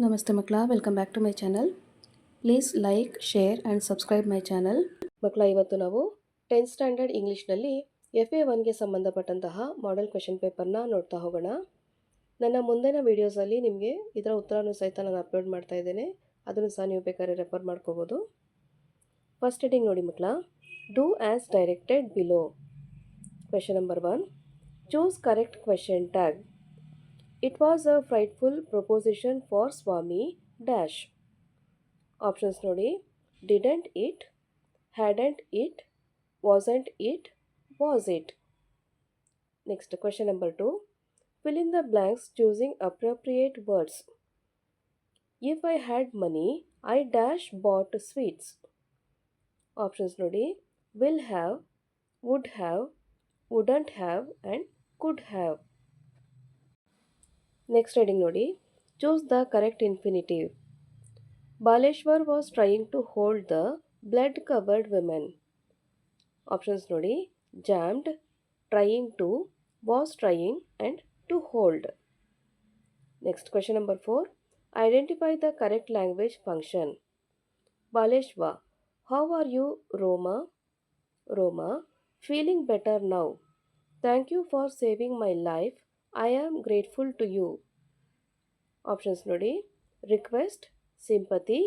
ನಮಸ್ತೆ ಮಕ್ಕಳ, welcome back to my channel. Please like, share and subscribe my channel. ಮಕ್ಕಳ, ಇವತ್ತು ನಾವು 10th ಸ್ಟ್ಯಾಂಡರ್ಡ್ ಇಂಗ್ಲೀಷ್ನಲ್ಲಿ FA1ಗೆ ಸಂಬಂಧಪಟ್ಟಂತಹ ಮಾಡೆಲ್ ಕ್ವೆಶನ್ ಪೇಪರ್ನ ನೋಡ್ತಾ ಹೋಗೋಣ. ನನ್ನ ಮುಂದಿನ ವೀಡಿಯೋಸಲ್ಲಿ ನಿಮಗೆ ಇದರ ಉತ್ತರನೂ ಸಹಿತ ನಾನು ಅಪ್ಲೋಡ್ ಮಾಡ್ತಾ ಇದ್ದೇನೆ. ಅದನ್ನು ಸಹ ನೀವು ಬೇಕಾದ್ರೆ ರೆಫರ್ ಮಾಡ್ಕೋಬೋದು. ಫಸ್ಟ್ ಹೆಡಿಂಗ್ ನೋಡಿ ಮಕ್ಕಳ, do as directed below. Question number 1, choose correct question tag. It was a frightful proposition for Swami dash. Options ನೋಡಿ, didn't it, hadn't it, wasn't it, was it. Next, question number 2, fill in the blanks choosing appropriate words. If I had money, I dash bought sweets. Options ನೋಡಿ, will have, would have, wouldn't have and could have. Next heading ನೋಡಿ, choose the correct infinitive. Baleshwar was trying to hold the blood-covered women. Options ನೋಡಿ, jammed, trying to, was trying and to hold. Next, question number 4, identify the correct language function. Baleshwar, how are you, Roma? Roma, feeling better now. Thank you for saving my life. I am grateful to you. Options ನೋಡಿ, request, sympathy,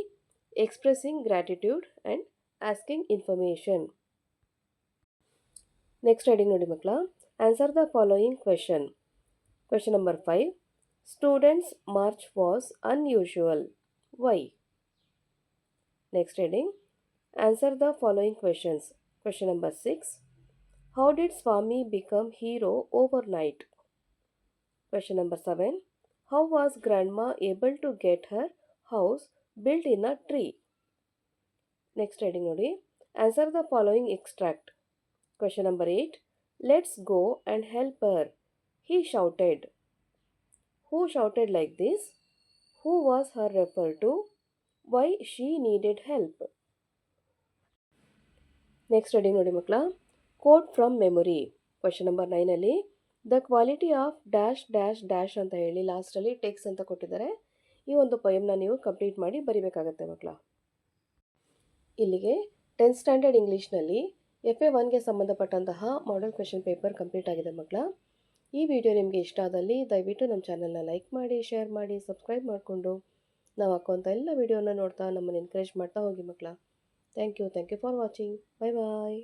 expressing gratitude and asking information. Next heading ನೋಡಿ ಮಕ್ಕಳ, answer the following question. Question number 5, students march was unusual. Why? Next heading, answer the following questions. Question number 6, how did Swami become hero overnight? Question number 7, how was grandma able to get her house built in a tree? Next heading ನೋಡಿ, answer the following extract. Question number 8, let's go and help her. He shouted. Who shouted like this? Who was her referred to? Why she needed help? Next heading ನೋಡಿ ಮಕ್ಕಳ, quote from memory. Question number 9 ಅಲ್ಲಿ the quality of dash dash dash ಅಂತ ಹೇಳಿ ಲಾಸ್ಟಲ್ಲಿ text ಅಂತ ಕೊಟ್ಟಿದ್ದಾರೆ. ಈ ಒಂದು ಪೊಯಮ್ನ ನೀವು ಕಂಪ್ಲೀಟ್ ಮಾಡಿ ಬರಿಬೇಕಾಗತ್ತೆ ಮಕ್ಕಳ. ಇಲ್ಲಿಗೆ 10th ಸ್ಟ್ಯಾಂಡರ್ಡ್ ಇಂಗ್ಲೀಷ್ನಲ್ಲಿ FA1ಗೆ ಸಂಬಂಧಪಟ್ಟಂತಹ ಮಾಡೆಲ್ ಕ್ವೆಶನ್ ಪೇಪರ್ ಕಂಪ್ಲೀಟ್ ಆಗಿದೆ ಮಕ್ಕಳ. ಈ ವಿಡಿಯೋ ನಿಮಗೆ ಇಷ್ಟ ಆದಲ್ಲಿ ದಯವಿಟ್ಟು ನಮ್ಮ ಚಾನಲ್ನ ಲೈಕ್ ಮಾಡಿ, ಶೇರ್ ಮಾಡಿ, ಸಬ್ಸ್ಕ್ರೈಬ್ ಮಾಡಿಕೊಂಡು ನಾವು ಹಾಕುವಂಥ ಎಲ್ಲ ವಿಡಿಯೋನ ನೋಡ್ತಾ ನಮ್ಮನ್ನು ಎನ್ಕರೇಜ್ ಮಾಡ್ತಾ ಹೋಗಿ ಮಕ್ಕಳ. Thank you for watching. Bye bye.